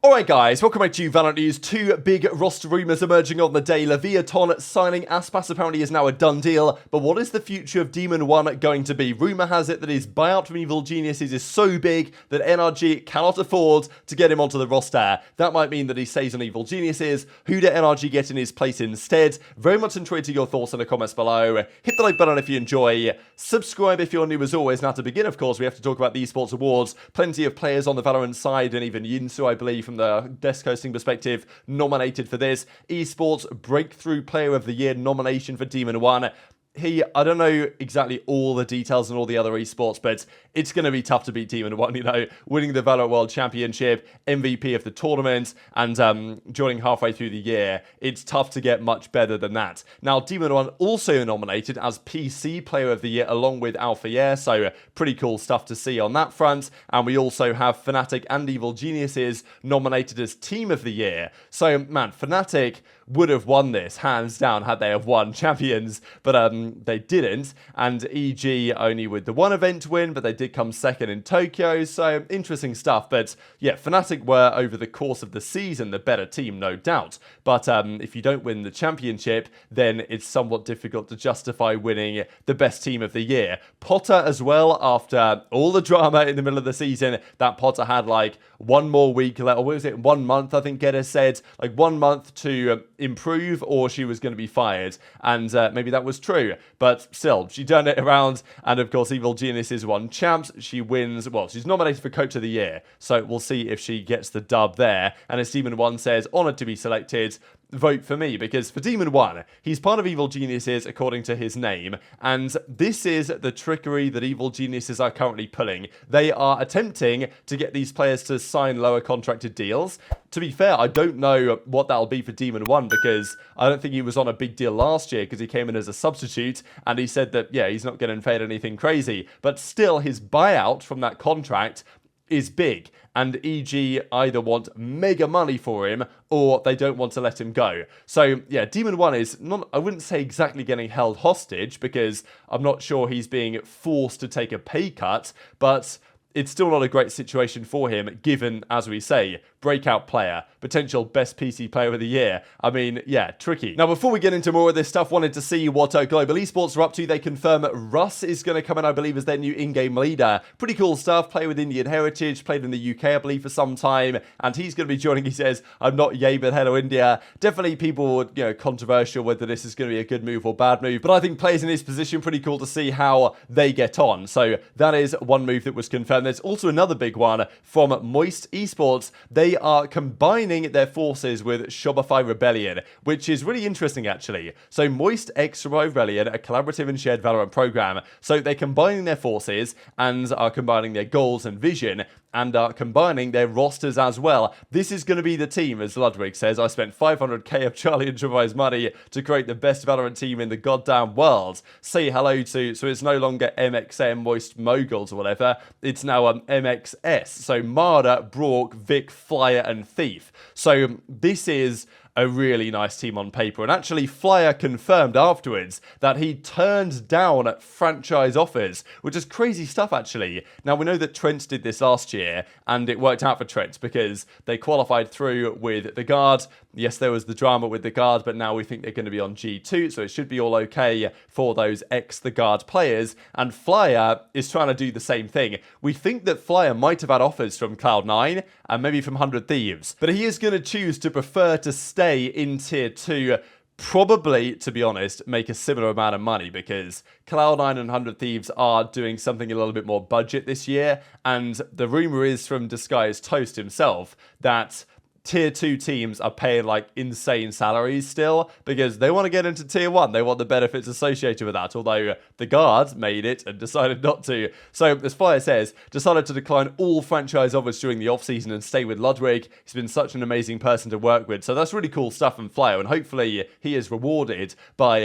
Alright guys, welcome back to VALORANT News. Two big roster rumours emerging on the day. LEV signing Aspas apparently is now a done deal, but what is the future of Demon1 going to be? Rumour has it that his buyout from Evil Geniuses is so big that NRG cannot afford to get him onto the roster. That might mean that he stays on Evil Geniuses. Who did NRG get in his place instead? Very much intrigued to your thoughts in the comments below. Hit the like button if you enjoy. Subscribe if you're new as always. Now to begin, of course, we have to talk about the Esports Awards. Plenty of players on the VALORANT side, and even Yinsu, I believe, from the desk hosting perspective, nominated for this. Esports Breakthrough Player of the Year nomination for Demon1. I don't know exactly all the details and all the other esports, but it's going to be tough to beat Demon1, you know, winning the VALORANT World Championship, MVP of the tournament, and joining halfway through the year. It's tough to get much better than that. Now, Demon1 also nominated as PC Player of the Year along with Alpha, so pretty cool stuff to see on that front. And we also have Fnatic and Evil Geniuses nominated as Team of the Year. So, man, Fnatic would have won this, hands down, had they have won Champions, but they didn't, and EG only with the one event win, but they did come second in Tokyo, so interesting stuff. But yeah, Fnatic were, over the course of the season, the better team, no doubt, but if you don't win the championship, then it's somewhat difficult to justify winning the best team of the year. Potter as well, after all the drama in the middle of the season, that Potter had like one more week left, or what was it, 1 month, I think Geddes said, like 1 month to improve, or she was going to be fired, and maybe that was true, but still, she turned it around, and of course, Evil Geniuses won champs. She wins, well, she's nominated for Coach of the Year, so we'll see if she gets the dub there. And as Demon1 says, honoured to be selected. Vote for me, because for Demon1, he's part of Evil Geniuses according to his name, and this is the trickery that Evil Geniuses are currently pulling. They are attempting to get these players to sign lower contracted deals. To be fair, I don't know what that'll be for Demon1, because I don't think he was on a big deal last year, because he came in as a substitute, and he said that, yeah, he's not getting paid anything crazy, but still, his buyout from that contract is big, and EG either want mega money for him or they don't want to let him go. So yeah, Demon1 is not, I wouldn't say exactly getting held hostage, because I'm not sure he's being forced to take a pay cut, but it's still not a great situation for him, given, as we say, breakout player, potential best PC player of the year. I mean, yeah, tricky. Now, before we get into more of this stuff, wanted to see what Global Esports are up to. They confirm Russ is going to come in, I believe, as their new in-game leader. Pretty cool stuff. Player with Indian heritage, played in the UK, I believe, for some time, and he's going to be joining. He says, I'm not yay, but hello, India. Definitely people, you know, controversial whether this is going to be a good move or bad move, but I think players in his position, pretty cool to see how they get on. So that is one move that was confirmed. There's also another big one from Moist Esports. They are combining their forces with Shopify Rebellion, which is really interesting, actually. So Moist x Rebellion, a collaborative and shared VALORANT program. So they're combining their forces and are combining their goals and vision, and are combining their rosters as well. This is going to be the team, as Ludwig says. I spent 500k of Charlie and Travai's money to create the best VALORANT team in the goddamn world. Say hello to, so it's no longer MXM Moist Moguls or whatever. It's now MXS. So Marder, Brock, Vic, Flyer, and Thief. So this is a really nice team on paper, and actually Flyer confirmed afterwards that he turned down franchise offers, which is crazy stuff, actually. Now, we know that Trent did this last year, and it worked out for Trent because they qualified through with the Guard. Yes, there was the drama with the Guard, but now we think they're going to be on G2, so it should be all okay for those the Guard players, and Flyer is trying to do the same thing. We think that Flyer might have had offers from Cloud9 and maybe from 100 Thieves, but he is going to choose to prefer to stay in Tier 2, probably, to be honest, make a similar amount of money, because Cloud9 and 100 Thieves are doing something a little bit more budget this year, and the rumour is from Disguised Toast himself that Tier 2 teams are paying like insane salaries still, because they want to get into Tier 1. They want the benefits associated with that, although the Guard made it and decided not to. So, as Flyer says, decided to decline all franchise offers during the off-season and stay with Ludwig. He's been such an amazing person to work with, so that's really cool stuff from Flyer, and hopefully he is rewarded by,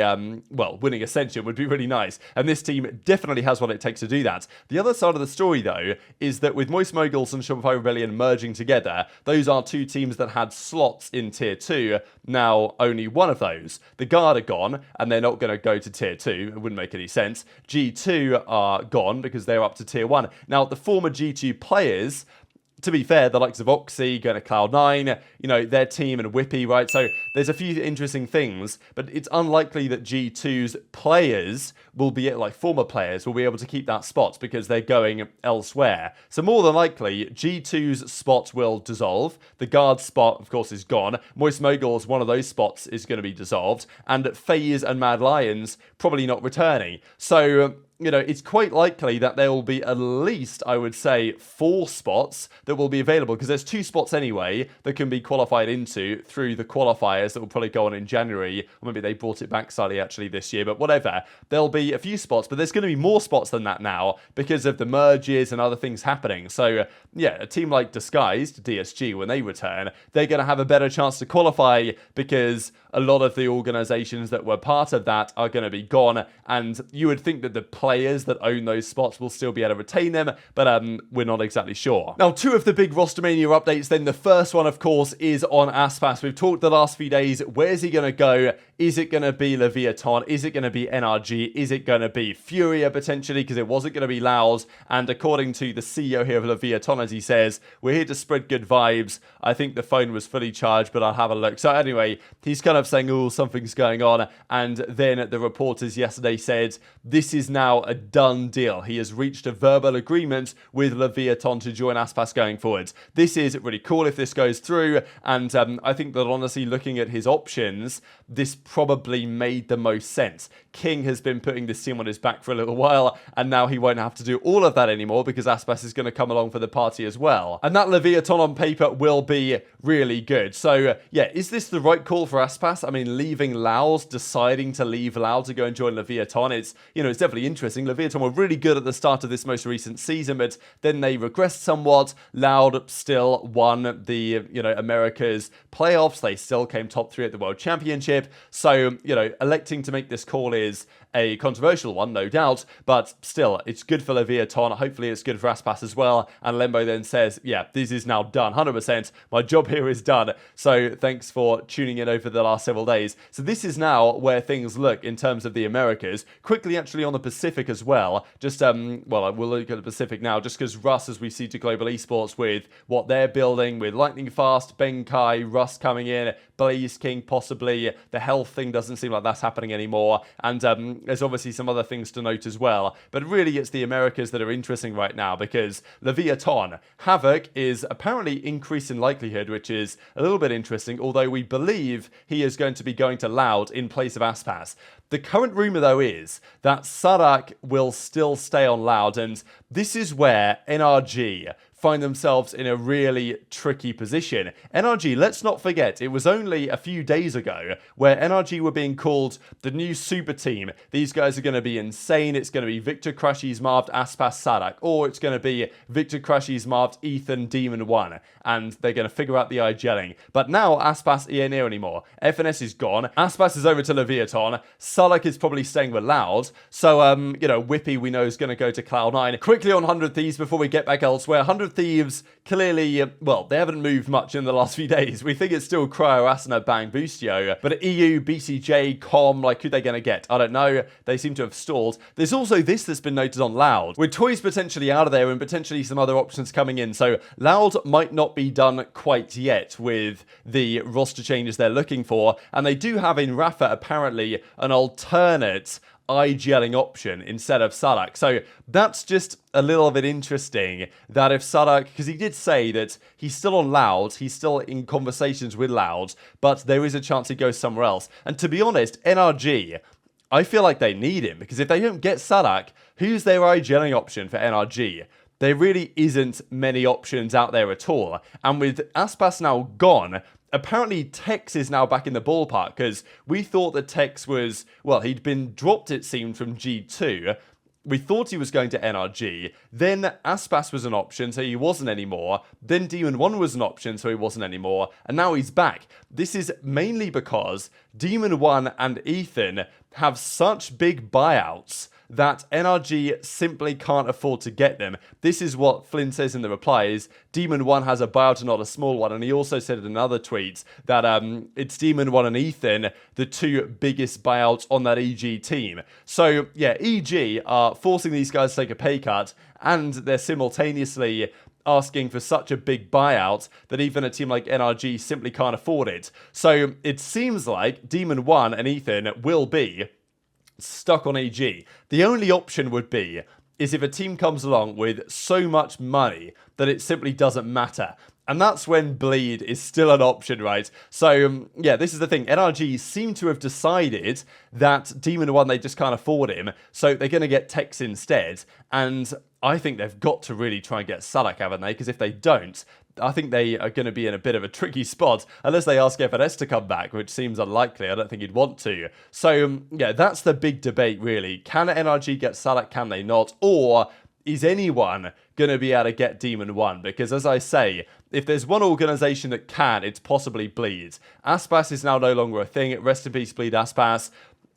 well, winning Ascension would be really nice, and this team definitely has what it takes to do that. The other side of the story, though, is that with Moist Moguls and Shopify Rebellion merging together, those are two teams that had slots in Tier 2, now only one of those. The Guard are gone, and they're not going to go to Tier 2. It wouldn't make any sense. G2 are gone because they're up to Tier 1. Now, the former G2 players to be fair, the likes of Oxy going to Cloud9, you know, their team and Whippy, right? So there's a few interesting things, but it's unlikely that G2's players will be, like former players, will be able to keep that spot because they're going elsewhere. So more than likely, G2's spot will dissolve. The guard spot, of course, is gone. Moist Mogul's one of those spots is going to be dissolved. And FaZe and Mad Lions probably not returning. So you know, it's quite likely that there will be at least, I would say, 4 spots that will be available, because there's 2 spots anyway that can be qualified into through the qualifiers that will probably go on in January, or maybe they brought it back slightly actually this year, but whatever. There'll be a few spots, but there's going to be more spots than that now because of the merges and other things happening. So, yeah, a team like Disguised, DSG, when they return, they're going to have a better chance to qualify because a lot of the organizations that were part of that are going to be gone, and you would think that the players that own those spots will still be able to retain them, but we're not exactly sure. Now, 2 of the big Rostermania updates then. The first one, of course, is on Aspas. We've talked the last few days, where's he going to go? Is it going to be Leviathan? Is it going to be NRG? Is it going to be Furia potentially? Because it wasn't going to be Loud. And according to the CEO here of Leviathan, as he says, we're here to spread good vibes. I think the phone was fully charged, but I'll have a look. So anyway, he's kind of saying, oh, something's going on. And then the reporters yesterday said, this is now a done deal. He has reached a verbal agreement with Leviathan to join Aspas going forwards. This is really cool if this goes through. And I think that honestly, looking at his options, this probably made the most sense. King has been putting this team on his back for a little while, and now he won't have to do all of that anymore because Aspas is going to come along for the party as well. And that Leviathan on paper will be really good. So yeah, is this the right call for Aspas? I mean, leaving Loud, deciding to leave Loud to go and join Leviathan, it's, you know, it's definitely interesting. Leviathan were really good at the start of this most recent season, but then they regressed somewhat. Loud still won the, you know, America's playoffs. They still came top 3 at the World Championship. So, you know, electing to make this call is a controversial one, no doubt, but still, it's good for Leviathan. Hopefully, it's good for Aspas as well. And Lembo then says, yeah, this is now done, 100%. My job here is done. So thanks for tuning in over the last several days. So this is now where things look in terms of the Americas. Quickly, actually, on the Pacific as well. Just, well, we'll look at the Pacific now, just because Russ, as we see to Global Esports with what they're building, with Lightning Fast, Benkai, Russ coming in, Blaze King possibly. The health thing doesn't seem like that's happening anymore. And there's obviously some other things to note as well. But really, it's the Americas that are interesting right now because Leviathan, Havoc is apparently increased in likelihood, which is a little bit interesting, although we believe he is going to be going to Loud in place of Aspas. The current rumor, though, is that Sadak will still stay on Loud, and this is where NRG find themselves in a really tricky position. NRG, let's not forget, it was only a few days ago where NRG were being called the new super team. These guys are going to be insane. It's going to be Victor Crushies, Marved, Aspas, Sadak, or it's going to be Victor Crushies, Marved, Ethan, Demon1, and they're going to figure out the eye-gelling. But now Aspas ain't here anymore. FNS is gone. Aspas is over to Leviathan. Sadak is probably staying with Loud. So, you know, Whippy we know is going to go to Cloud9. Quickly on 100 Thieves before we get back elsewhere. 100 Thieves clearly, well, they haven't moved much in the last few days. We think it's still Cryo, Asuna, Bang, Boostio. But EU, BCJ, Com, like, who they going to get? I don't know. They seem to have stalled. There's also this that's been noted on Loud, with Toys potentially out of there and potentially some other options coming in. So Loud might not be done quite yet with the roster changes they're looking for. And they do have in Rafa apparently an alternate eye-gelling option instead of Sadak. So that's just a little bit interesting that if Sadak, because he did say that he's still on Loud, he's still in conversations with Loud, but there is a chance he goes somewhere else. And to be honest, NRG, I feel like they need him, because if they don't get Sadak, who's their eye-gelling option for NRG? There really isn't many options out there at all. And with Aspas now gone, apparently Tex is now back in the ballpark, because we thought that Tex was, well, he'd been dropped, it seemed, from G2. We thought he was going to NRG. Then Aspas was an option, so he wasn't anymore. Then Demon1 was an option, so he wasn't anymore. And now he's back. This is mainly because Demon1 and Ethan have such big buyouts that NRG simply can't afford to get them. This is what Flynn says in the replies. Demon1 has a buyout and not a small one. And he also said in another tweet that it's Demon1 and Ethan, the 2 biggest buyouts on that EG team. So yeah, EG are forcing these guys to take a pay cut, and they're simultaneously asking for such a big buyout that even a team like NRG simply can't afford it. So it seems like Demon1 and Ethan will be stuck on EG. The only option would be is if a team comes along with so much money that it simply doesn't matter. And that's when Bleed is still an option, right? So, yeah, this is the thing. NRG seem to have decided that Demon1, they just can't afford him. So they're going to get Tex instead. And I think they've got to really try and get Salak, haven't they? Because if they don't, I think they are going to be in a bit of a tricky spot. Unless they ask FNS to come back, which seems unlikely. I don't think he'd want to. So, yeah, that's the big debate, really. Can NRG get Salak? Can they not? Or is anyone going to be able to get Demon1? Because as I say, if there's one organisation that can, it's possibly Bleed. Aspas is now no longer a thing. Rest in peace, Bleed Aspas.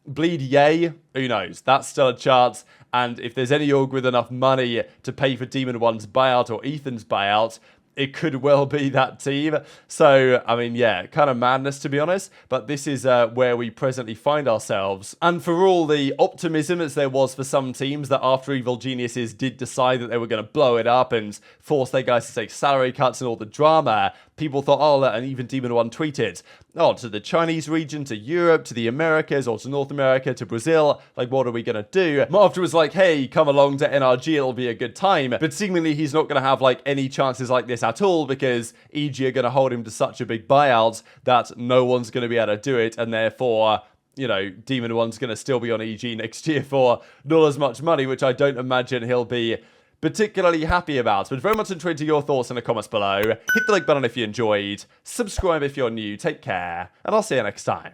Bleed, yay? Who knows? That's still a chance. And if there's any org with enough money to pay for Demon1's buyout or Ethan's buyout, it could well be that team. So, I mean, yeah, kind of madness, to be honest. But this is where we presently find ourselves. And for all the optimism as there was for some teams that after Evil Geniuses did decide that they were going to blow it up and force their guys to take salary cuts and all the drama, people thought, oh, and even Demon1 tweeted, oh, to the Chinese region, to Europe, to the Americas, or to North America, to Brazil, like, what are we going to do? After was like, hey, come along to NRG, it'll be a good time. But seemingly he's not going to have, like, any chances like this at all because EG are going to hold him to such a big buyout that no one's going to be able to do it, and therefore, you know, Demon1's going to still be on EG next year for not as much money, which I don't imagine he'll be particularly happy about. But very much intrigued to your thoughts in the comments below. Hit the like button if you enjoyed, subscribe if you're new, take care, and I'll see you next time.